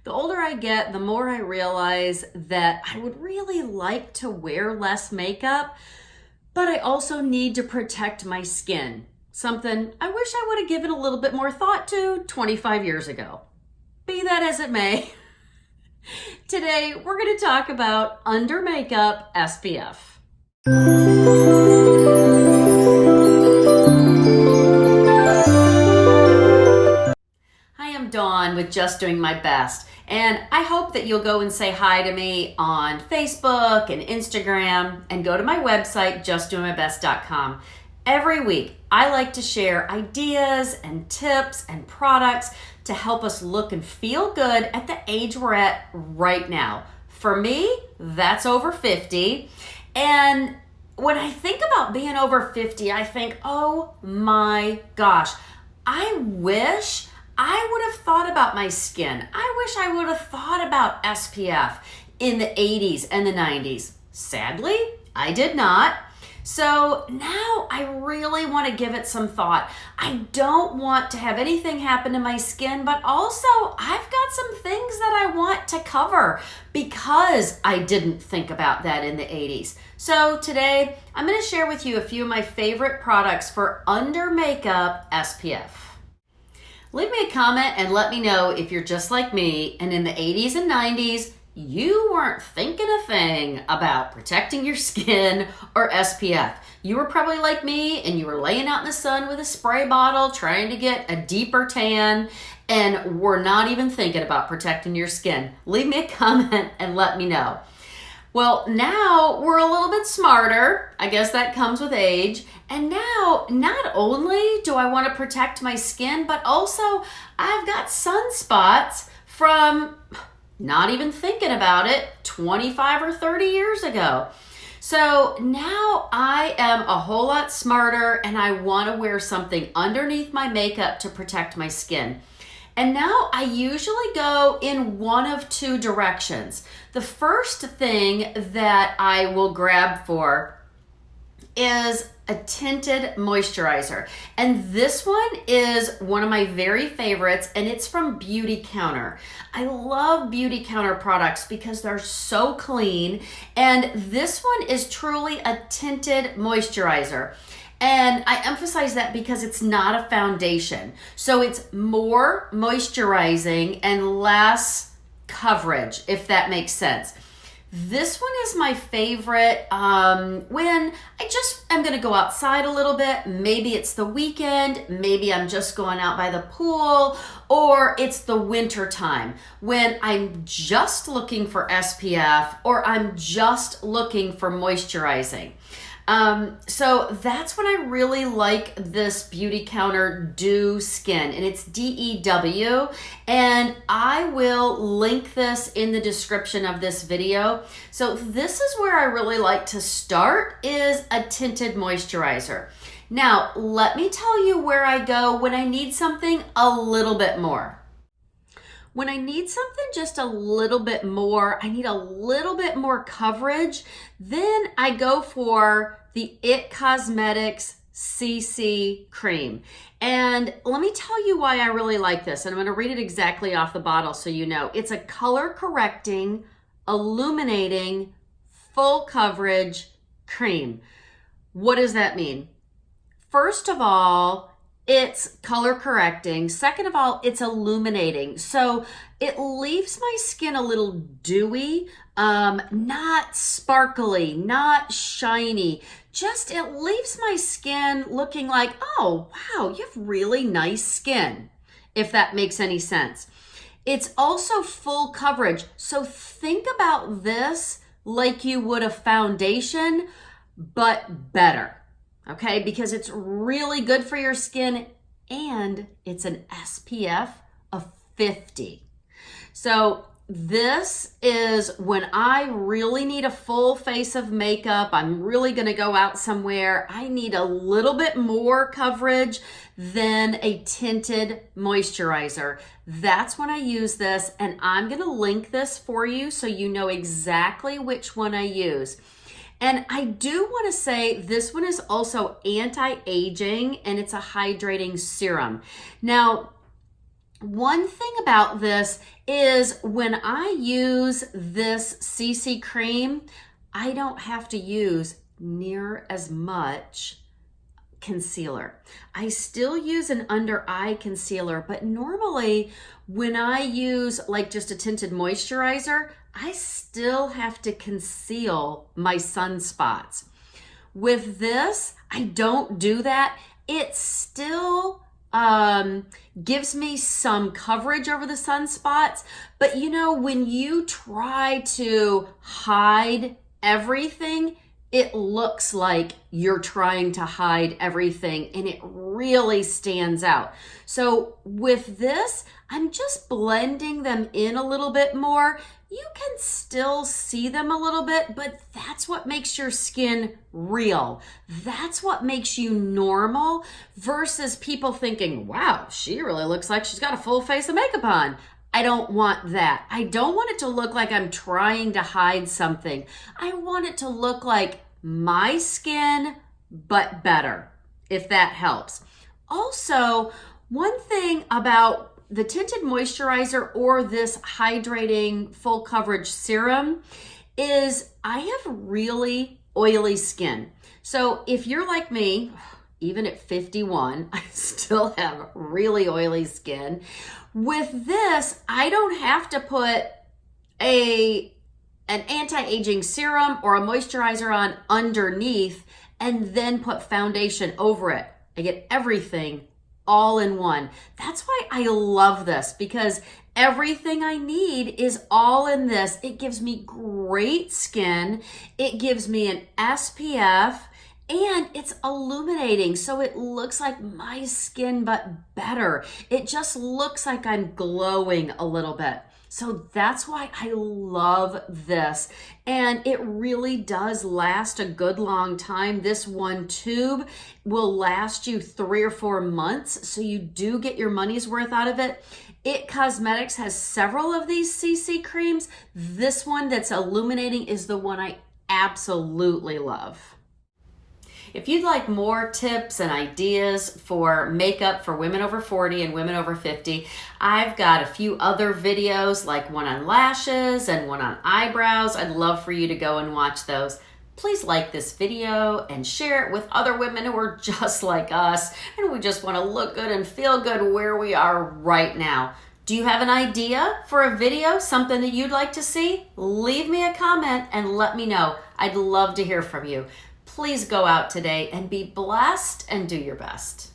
The older I get, the more I realize that I would really like to wear less makeup, but I also need to protect my skin. Something I wish I would have given a little bit more thought to 25 years ago. Be that as it may, today we're going to talk about under makeup SPF. Hi, I'm Dawn with Just Doing My Best, and I hope that you'll go and say hi to me on Facebook and Instagram, and go to my website, justdoingmybest.com. Every week, I like to share ideas and tips and products to help us look and feel good at the age we're at right now. For me, that's over 50. And when I think about being over 50, I think, oh my gosh, I wish I would have thought about my skin. I wish I would have thought about SPF in the 80s and the 90s. Sadly, I did not. So now I really want to give it some thought. I don't want to have anything happen to my skin, but also I've got some things that I want to cover because I didn't think about that in the 80s. So today I'm going to share with you a few of my favorite products for under makeup SPF. Leave me a comment and let me know if you're just like me and in the 80s and 90s, you weren't thinking a thing about protecting your skin or SPF. You were probably like me and you were laying out in the sun with a spray bottle trying to get a deeper tan and were not even thinking about protecting your skin. Leave me a comment and let me know. Well, now we're a little bit smarter. I guess that comes with age. And now, not only do I want to protect my skin, but also I've got sunspots from not even thinking about it 25 or 30 years ago. So now I am a whole lot smarter and I want to wear something underneath my makeup to protect my skin. And now I usually go in one of two directions. The first thing that I will grab for is a tinted moisturizer. And this one is one of my very favorites, and it's from Beauty Counter. I love Beauty Counter products because they're so clean, and this one is truly a tinted moisturizer. And I emphasize that because it's not a foundation. So it's more moisturizing and less coverage, if that makes sense. This one is my favorite when I just am going to go outside a little bit. Maybe it's the weekend, maybe I'm just going out by the pool, or it's the winter time when I'm just looking for SPF or I'm just looking for moisturizing. So that's when I really like this Beauty Counter Dew Skin, and it's DEW, and I will link this in the description of this video. So this is where I really like to start, is a tinted moisturizer. Now, let me tell you where I go when I need something a little bit more. When I need something just a little bit more, I need a little bit more coverage, then I go for the IT Cosmetics CC Cream. And let me tell you why I really like this. And I'm going to read it exactly off the bottle so you know. It's a color correcting, illuminating, full coverage cream. What does that mean? First of all, it's color correcting. Second of all, it's illuminating. So it leaves my skin a little dewy, not sparkly, not shiny. Just it leaves my skin looking like, oh, wow, you have really nice skin, if that makes any sense. It's also full coverage. So think about this like you would a foundation, but better. Okay, because it's really good for your skin and it's an SPF of 50. So this is when I really need a full face of makeup. I'm really going to go out somewhere. I need a little bit more coverage than a tinted moisturizer. That's when I use this, and I'm going to link this for you so you know exactly which one I use. And I do want to say this one is also anti-aging, and it's a hydrating serum. Now, One thing about this is when I use this CC cream, I don't have to use near as much concealer. I still use an under eye concealer, but normally when I use like just a tinted moisturizer, I still have to conceal my sunspots. With this, I don't do that. It still gives me some coverage over the sunspots, but you know, when you try to hide everything, it looks like you're trying to hide everything and it really stands out. So with this, I'm just blending them in a little bit more. You can still see them a little bit, but that's what makes your skin real. That's what makes you normal versus people thinking, wow, she really looks like she's got a full face of makeup on. I don't want that. I don't want it to look like I'm trying to hide something. I want it to look like my skin, but better, if that helps. Also, one thing about the Tinted Moisturizer or this hydrating full coverage serum is I have really oily skin. So if you're like me, even at 51, I still have really oily skin. With this, I don't have to put an anti-aging serum or a moisturizer on underneath and then put foundation over it. I get everything all in one. That's why I love this, because everything I need is all in this. It gives me great skin. It gives me an SPF. And it's illuminating, so it looks like my skin, but better. It just looks like I'm glowing a little bit. So that's why I love this. And it really does last a good long time. This one tube will last you 3 or 4 months, so you do get your money's worth out of it. It Cosmetics has several of these CC creams. This one that's illuminating is the one I absolutely love. If you'd like more tips and ideas for makeup for women over 40 and women over 50, I've got a few other videos, like one on lashes and one on eyebrows. I'd love for you to go and watch those. Please like this video and share it with other women who are just like us and we just want to look good and feel good where we are right now. Do you have an idea for a video, something that you'd like to see? Leave me a comment and let me know. I'd love to hear from you. Please go out today and be blessed and do your best.